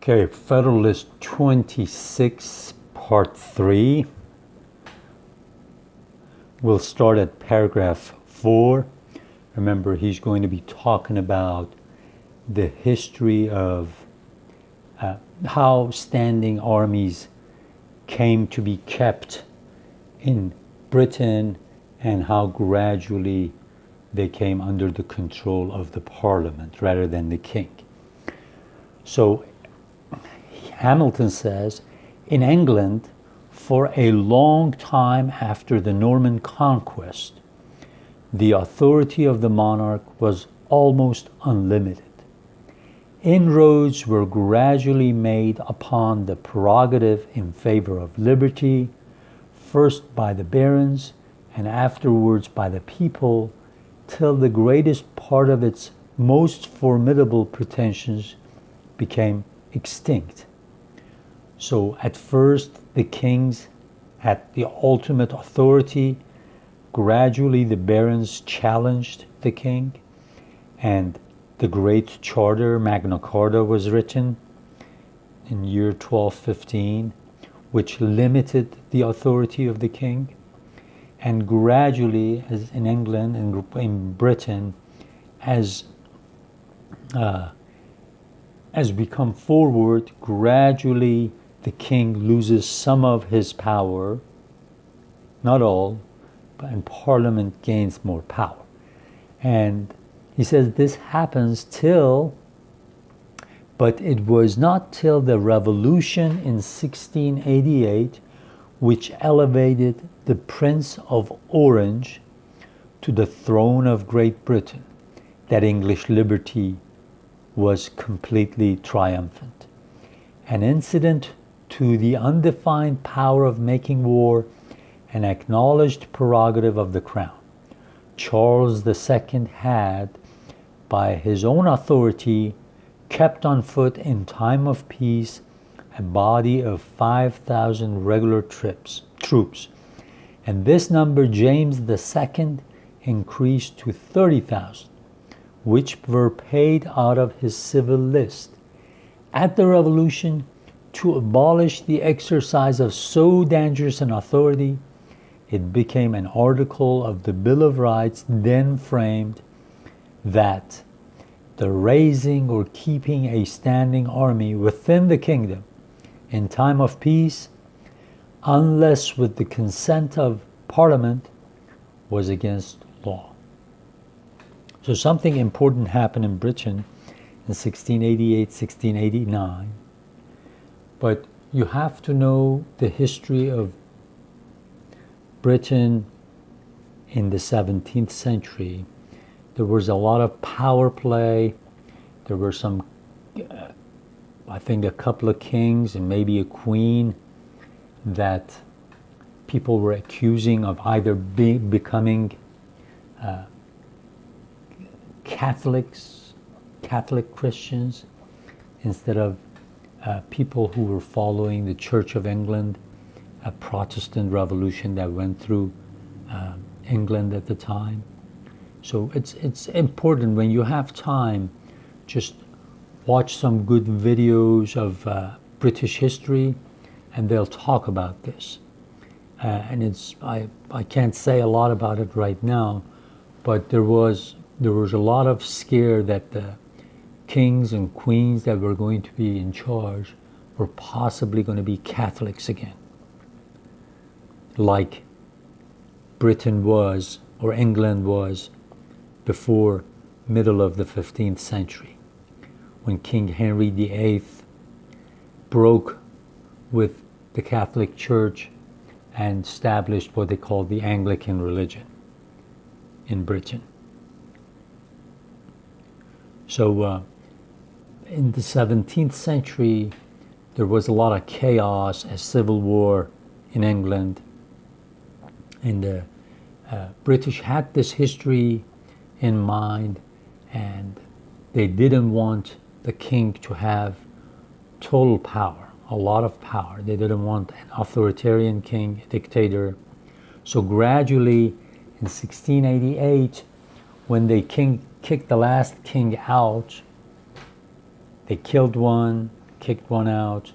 Okay, Federalist 26, Part 3. We'll start at paragraph 4. Remember, he's going to be talking about the history of how standing armies came to be kept in Britain and how gradually they came under the control of the Parliament rather than the king. So Hamilton says, in England, for a long time after the Norman conquest, the authority of the monarch was almost unlimited. Inroads were gradually made upon the prerogative in favor of liberty, first by the barons and afterwards by the people, till the greatest part of its most formidable pretensions became extinct. So at first the kings had the ultimate authority. Gradually the barons challenged the king, and the Great Charter, Magna Carta, was written in year 1215, which limited the authority of the king. And gradually, as in England and in Britain, as we come forward, gradually the king loses some of his power, not all, and Parliament gains more power. And he says this happens but it was not till the Revolution in 1688 which elevated the Prince of Orange to the throne of Great Britain that English liberty was completely triumphant. An incident to the undefined power of making war, an acknowledged prerogative of the crown. Charles II had, by his own authority, kept on foot in time of peace a body of 5,000 regular troops, and this number James II increased to 30,000, which were paid out of his civil list. At the Revolution, to abolish the exercise of so dangerous an authority, it became an article of the Bill of Rights then framed that the raising or keeping a standing army within the kingdom in time of peace, unless with the consent of Parliament, was against law. So something important happened in Britain in 1688, 1689. But you have to know the history of Britain in the 17th century. There was a lot of power play. There were some, I think a couple of kings and maybe a queen that people were accusing of either becoming Catholic Christians instead of people who were following the Church of England, a Protestant revolution that went through England at the time. So it's important, when you have time, just watch some good videos of British history, and they'll talk about this. And I can't say a lot about it right now, but there was a lot of scare that the kings and queens that were going to be in charge were possibly going to be Catholics again, like Britain was, or England was, before middle of the 15th century, when King Henry VIII broke with the Catholic Church and established what they called the Anglican religion in Britain. So in the 17th century, there was a lot of chaos, a civil war in England, and the British had this history in mind, and they didn't want the king to have total power, a lot of power. They didn't want an authoritarian king, a dictator. So gradually in 1688, when they kicked the last king out, they killed one, kicked one out.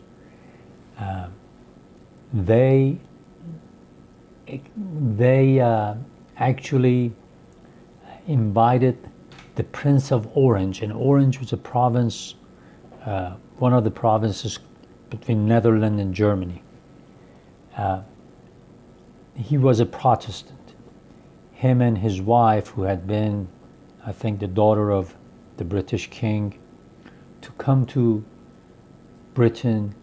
They actually invited the Prince of Orange, and Orange was a province, one of the provinces between Netherlands and Germany. He was a Protestant. Him and his wife, who had been, I think, the daughter of the British king, to come to Britain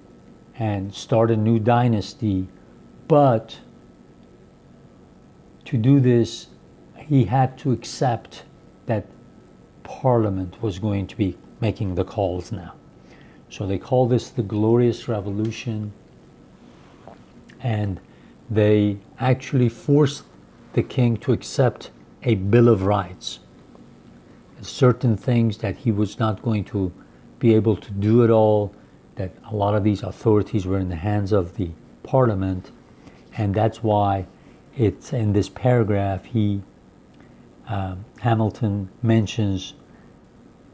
and start a new dynasty. But to do this, he had to accept that Parliament was going to be making the calls now. So they call this the Glorious Revolution, and they actually forced the king to accept a Bill of Rights. Certain things that he was not going to be able to do at all, that a lot of these authorities were in the hands of the Parliament, and that's why it's in this paragraph Hamilton mentions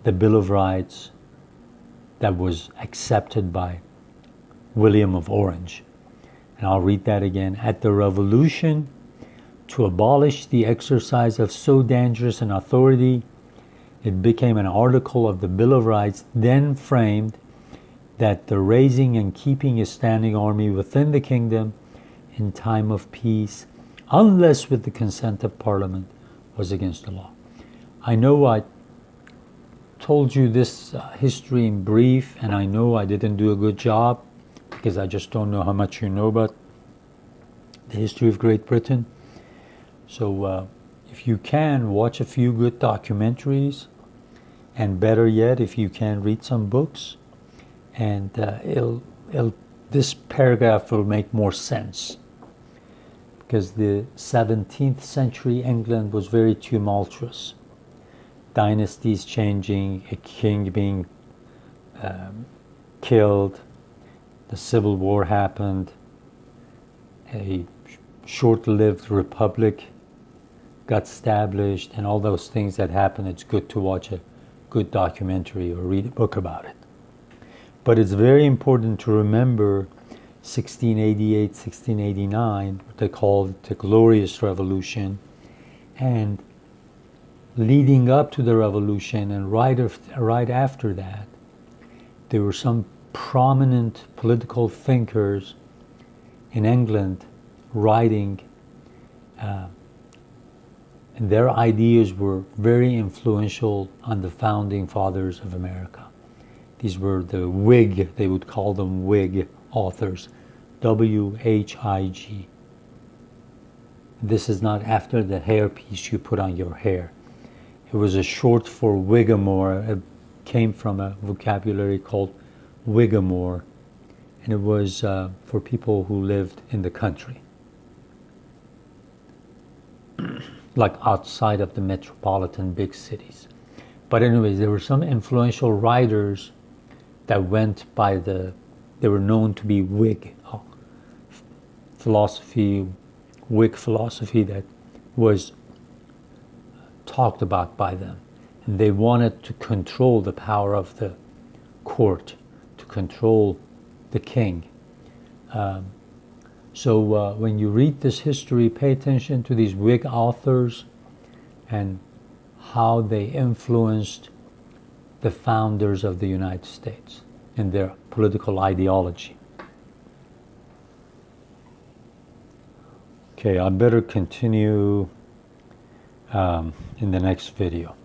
the Bill of Rights that was accepted by William of Orange. And I'll read that again. At the Revolution, to abolish the exercise of so dangerous an authority, it became an article of the Bill of Rights then framed that the raising and keeping a standing army within the kingdom in time of peace, unless with the consent of Parliament, was against the law. I know I told you this history in brief, and I know I didn't do a good job because I just don't know how much you know about the history of Great Britain. So if you can, watch a few good documentaries, and better yet, if you can, read some books, and this paragraph will make more sense. Because the 17th century England was very tumultuous. Dynasties changing, a king being killed, the Civil War happened, a short-lived republic got established, and all those things that happened. It's good to watch a good documentary or read a book about it. But it's very important to remember 1688, 1689, what they called the Glorious Revolution, and leading up to the revolution and right after that, there were some prominent political thinkers in England writing, and their ideas were very influential on the founding fathers of America. These were the Whig, they would call them Whig authors, W-H-I-G. This is not after the hairpiece you put on your hair. It was a short for Whigamore. It came from a vocabulary called Whigamore, and it was for people who lived in the country, like outside of the metropolitan big cities. But anyways, there were some influential writers that went by they were known to be Whig philosophy, that was talked about by them. And they wanted to control the power of the court, to control the king. So when you read this history, pay attention to these Whig authors and how they influenced the founders of the United States and their political ideology. Okay, I better continue in the next video.